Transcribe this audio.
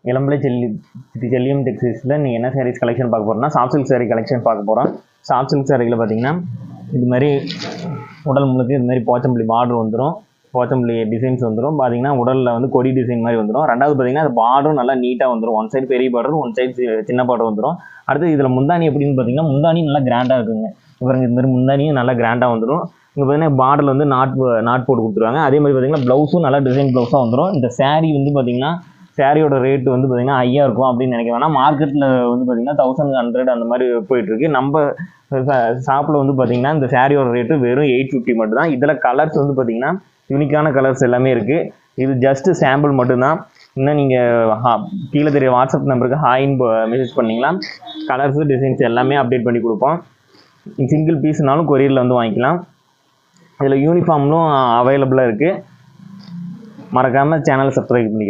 இளம்பிள்ளை செல்லியம் டெக்ஸ்டைல்ஸில் நீங்கள் என்ன சாரீஸ் கலெக்ஷன் பார்க்க போகிறோம்னா சாஃப்ட் சில்க் சாரீ கலெக்ஷன் பார்க்க போகிறோம். சாஃப்ட் சில்க் சாரீயில் பார்த்தீங்கன்னா இது மாதிரி உடல் முழுக்க இது மாதிரி போச்சம்பள்ளி பார்டர் வந்துடும், போச்சம்பள்ளி டிசைன்ஸ் வந்துடும். பார்த்தீங்கன்னா உடலில் வந்து கொடி டிசைன் மாதிரி வந்துடும். ரெண்டாவது பார்த்தீங்கன்னா அது பார்டரும் நல்லா நீட்டாக வந்துடும். ஒன் சைடு பெரிய பார்டர், ஒன் சைடு சின்ன பார்டர் வந்துடும். அடுத்து இதில் முந்தானி எப்படின்னு பார்த்தீங்கன்னா முந்தானி நல்லா கிராண்டாக இருக்குங்க. இவங்க இது மாதிரி முந்தானியும் நல்லா கிராண்டாக வந்துடும். இங்கே பார்த்தீங்கன்னா பார்டரில் வந்து நாட் போட்டு கொடுத்துருவாங்க. அதே மாதிரி பார்த்தீங்கன்னா ப்ளவுஸும் நல்லா டிசைன் ப்ளவுஸாக வந்துடும். இந்த சாரீ வந்து பார்த்தீங்கன்னா சாரியோட ரேட்டு வந்து பார்த்தீங்கன்னா ஹையாக இருக்கும் அப்படின்னு நினைக்க வேணாம். மார்க்கெட்டில் வந்து பார்த்தீங்கன்னா 1100 அந்த மாதிரி போயிட்டுருக்கு. நம்ம ஷாப்பில் வந்து பார்த்தீங்கன்னா இந்த சாரியோட ரேட்டு வெறும் 850 மட்டும் தான். இதில் கலர்ஸ் வந்து பார்த்தீங்கன்னா யூனிக்கான கலர்ஸ் எல்லாமே இருக்குது. இது ஜஸ்ட்டு சாம்பிள் மட்டும்தான். இன்னும் நீங்கள் கீழே தெரிய வாட்ஸ்அப் நம்பருக்கு ஹாய்ன்னு மெசேஜ் பண்ணிங்களா கலர்ஸு டிசைன்ஸ் எல்லாமே அப்டேட் பண்ணி கொடுப்போம். சிங்கிள் பீஸ்னாலும் கொரியரில் வந்து வாங்கிக்கலாம். இதில் யூனிஃபார்ம்லும் அவைலபிளாக இருக்குது. மறக்காமல் சேனலை சப்ஸ்கிரைப் பண்ணி